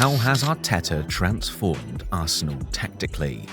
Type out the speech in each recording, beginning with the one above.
How has Arteta transformed Arsenal tactically?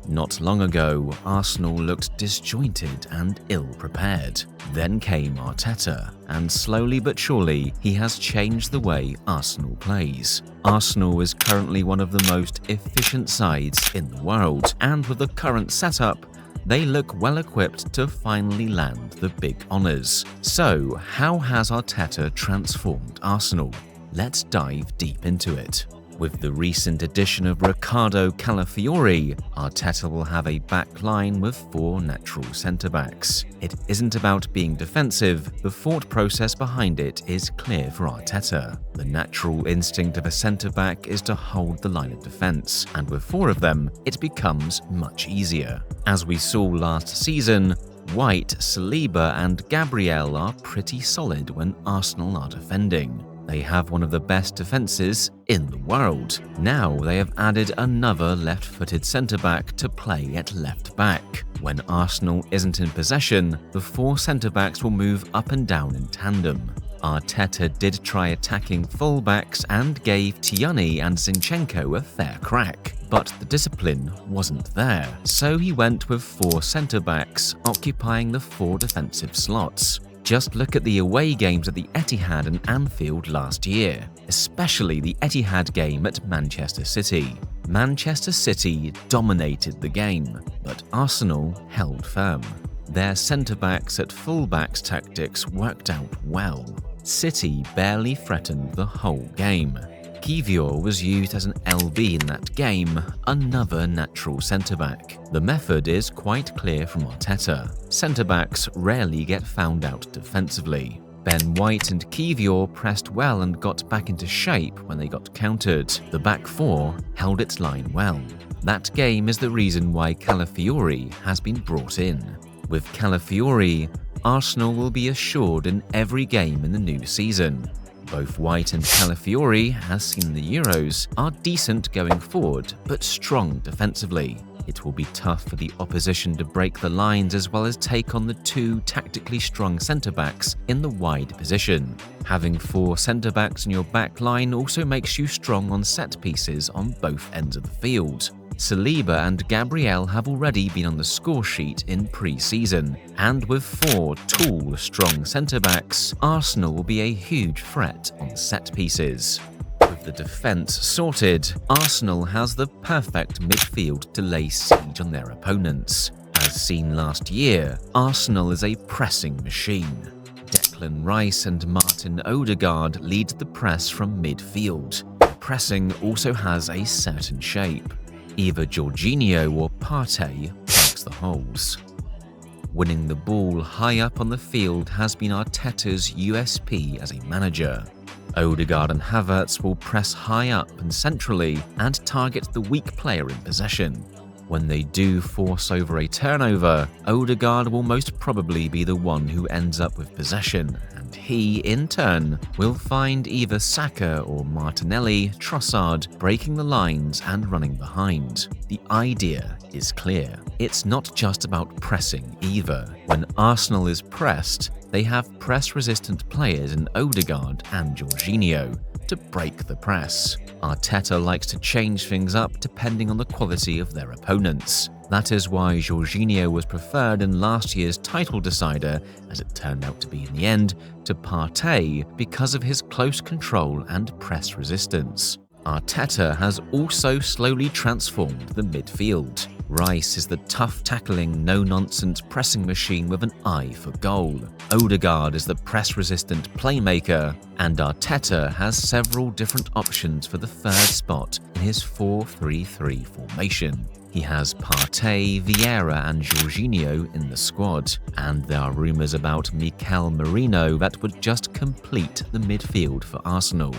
Not long ago, Arsenal looked disjointed and ill-prepared. Then came Arteta, and slowly but surely, he has changed the way Arsenal plays. Arsenal is currently one of the most efficient sides in the world, and with the current setup, they look well equipped to finally land the big honours. So, how has Arteta transformed Arsenal? Let's dive deep into it. With the recent addition of Riccardo Calafiori, Arteta will have a back line with 4 natural centre-backs. It isn't about being defensive, the thought process behind it is clear for Arteta. The natural instinct of a centre-back is to hold the line of defence, and with 4 of them, it becomes much easier. As we saw last season, White, Saliba and Gabriel are pretty solid when Arsenal are defending. They have one of the best defences in the world. Now they have added another left-footed centre-back to play at left-back. When Arsenal isn't in possession, the 4 centre-backs will move up and down in tandem. Arteta did try attacking full-backs and gave Tierney and Zinchenko a fair crack, but the discipline wasn't there, so he went with 4 centre-backs occupying the 4 defensive slots. Just look at the away games at the Etihad and Anfield last year, especially the Etihad game at Manchester City. Manchester City dominated the game, but Arsenal held firm. Their centre-backs at full-backs tactics worked out well. City barely threatened the whole game. Kivior was used as an LB in that game, another natural centre-back. The method is quite clear from Arteta. Centre-backs rarely get found out defensively. Ben White and Kivior pressed well and got back into shape when they got countered. The back 4 held its line well. That game is the reason why Calafiori has been brought in. With Calafiori, Arsenal will be assured in every game in the new season. Both White and Calafiori, as seen in the Euros, are decent going forward, but strong defensively. It will be tough for the opposition to break the lines as well as take on the 2 tactically strong centre-backs in the wide position. Having 4 centre-backs in your back line also makes you strong on set pieces on both ends of the field. Saliba and Gabriel have already been on the score sheet in pre-season, and with 4 tall, strong centre-backs, Arsenal will be a huge threat on set pieces. With the defence sorted, Arsenal has the perfect midfield to lay siege on their opponents. As seen last year, Arsenal is a pressing machine. Declan Rice and Martin Odegaard lead the press from midfield. Pressing also has a certain shape. Either Jorginho or Partey plugs the holes. Winning the ball high up on the field has been Arteta's USP as a manager. Odegaard and Havertz will press high up and centrally and target the weak player in possession. When they do force over a turnover, Odegaard will most probably be the one who ends up with possession, and he, in turn, will find either Saka or Martinelli, Trossard breaking the lines and running behind. The idea is clear. It's not just about pressing either. When Arsenal is pressed, they have press-resistant players in Odegaard and Jorginho to break the press. Arteta likes to change things up depending on the quality of their opponents. That is why Jorginho was preferred in last year's title decider, as it turned out to be in the end, to Partey because of his close control and press resistance. Arteta has also slowly transformed the midfield. Rice is the tough-tackling, no-nonsense pressing machine with an eye for goal. Odegaard is the press-resistant playmaker, and Arteta has several different options for the third spot in his 4-3-3 formation. He has Partey, Vieira and Jorginho in the squad, and there are rumours about Mikel Merino that would just complete the midfield for Arsenal.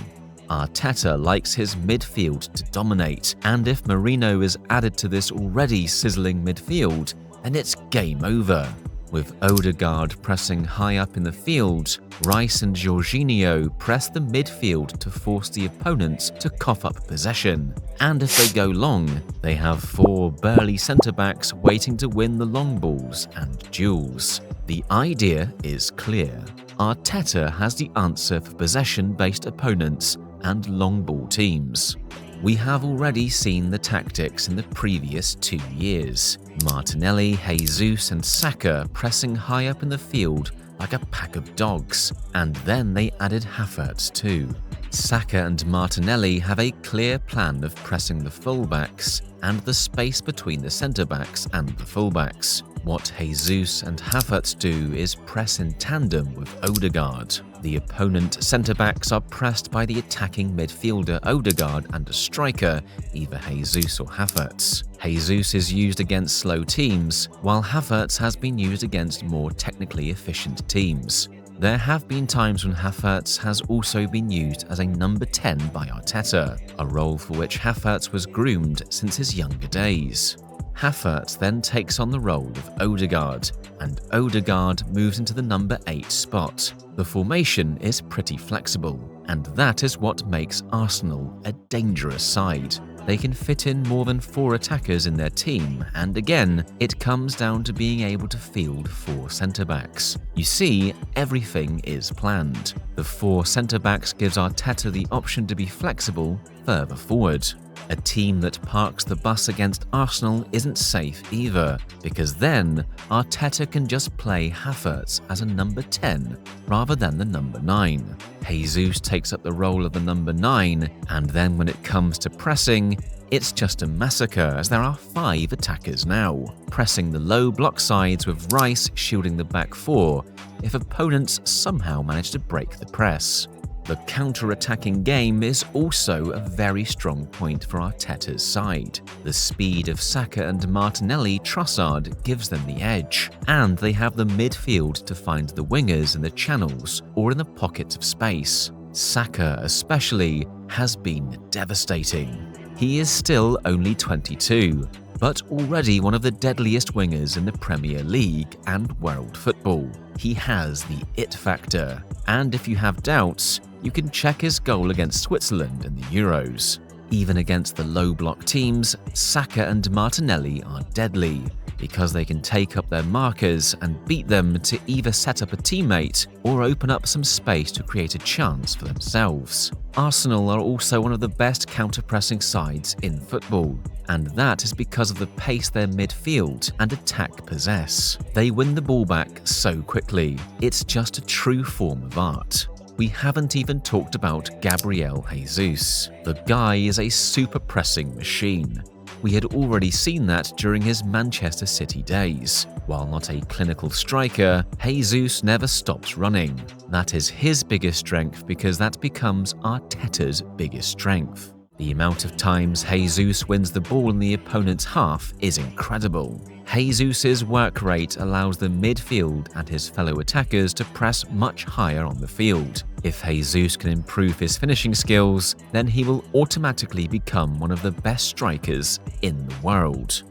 Arteta likes his midfield to dominate, and if Merino is added to this already sizzling midfield, then it's game over. With Odegaard pressing high up in the field, Rice and Jorginho press the midfield to force the opponents to cough up possession. And if they go long, they have 4 burly centre-backs waiting to win the long balls and duels. The idea is clear. Arteta has the answer for possession-based opponents, and long ball teams. We have already seen the tactics in the previous 2 years. Martinelli, Jesus and Saka pressing high up in the field like a pack of dogs, and then they added Havertz too. Saka and Martinelli have a clear plan of pressing the fullbacks and the space between the centre-backs and the fullbacks. What Jesus and Havertz do is press in tandem with Odegaard. The opponent centre-backs are pressed by the attacking midfielder Odegaard and a striker, either Jesus or Havertz. Jesus is used against slow teams, while Havertz has been used against more technically efficient teams. There have been times when Havertz has also been used as a number 10 by Arteta, a role for which Havertz was groomed since his younger days. Havertz then takes on the role of Odegaard, and Odegaard moves into the number 8 spot. The formation is pretty flexible, and that is what makes Arsenal a dangerous side. They can fit in more than 4 attackers in their team, and again, it comes down to being able to field 4 centre-backs. You see, everything is planned. The 4 centre-backs gives Arteta the option to be flexible further forward. A team that parks the bus against Arsenal isn't safe either, because then Arteta can just play Havertz as a number 10 rather than the number 9. Jesus takes up the role of the number 9, and then when it comes to pressing, it's just a massacre as there are 5 attackers now, pressing the low block sides with Rice shielding the back 4 if opponents somehow manage to break the press. The counter-attacking game is also a very strong point for Arteta's side. The speed of Saka and Martinelli Trossard gives them the edge, and they have the midfield to find the wingers in the channels or in the pockets of space. Saka especially has been devastating. He is still only 22, but already one of the deadliest wingers in the Premier League and world football. He has the it factor, and if you have doubts, you can check his goal against Switzerland in the Euros. Even against the low block teams, Saka and Martinelli are deadly, because they can take up their markers and beat them to either set up a teammate or open up some space to create a chance for themselves. Arsenal are also one of the best counter-pressing sides in football, and that is because of the pace their midfield and attack possess. They win the ball back so quickly. It's just a true form of art. We haven't even talked about Gabriel Jesus. The guy is a super pressing machine. We had already seen that during his Manchester City days. While not a clinical striker, Jesus never stops running. That is his biggest strength because that becomes Arteta's biggest strength. The amount of times Jesus wins the ball in the opponent's half is incredible. Jesus' work rate allows the midfield and his fellow attackers to press much higher on the field. If Jesus can improve his finishing skills, then he will automatically become one of the best strikers in the world.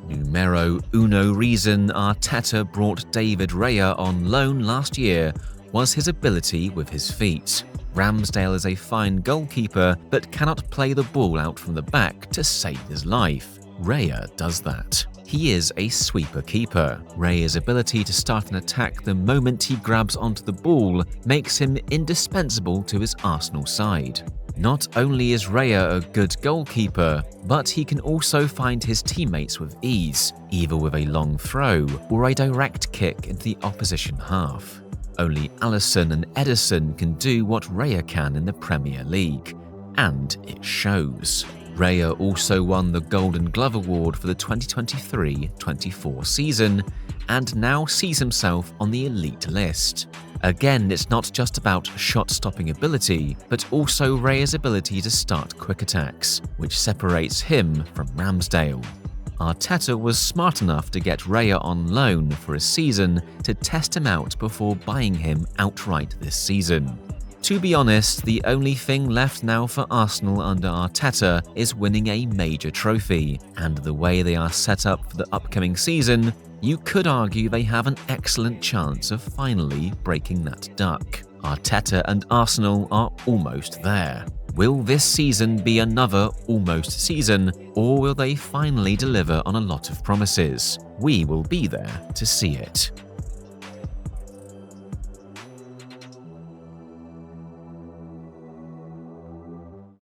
Numero uno reason Arteta brought David Raya on loan last year was his ability with his feet. Ramsdale is a fine goalkeeper but cannot play the ball out from the back to save his life. Raya does that. He is a sweeper keeper. Raya's ability to start an attack the moment he grabs onto the ball makes him indispensable to his Arsenal side. Not only is Raya a good goalkeeper, but he can also find his teammates with ease, either with a long throw or a direct kick into the opposition half. Only Alisson and Ederson can do what Raya can in the Premier League, and it shows. Raya also won the Golden Glove Award for the 2023-24 season and now sees himself on the elite list. Again, it's not just about shot-stopping ability, but also Raya's ability to start quick attacks, which separates him from Ramsdale. Arteta was smart enough to get Raya on loan for a season to test him out before buying him outright this season. To be honest, the only thing left now for Arsenal under Arteta is winning a major trophy, and the way they are set up for the upcoming season, you could argue they have an excellent chance of finally breaking that duck. Arteta and Arsenal are almost there. Will this season be another almost season, or will they finally deliver on a lot of promises? We will be there to see it.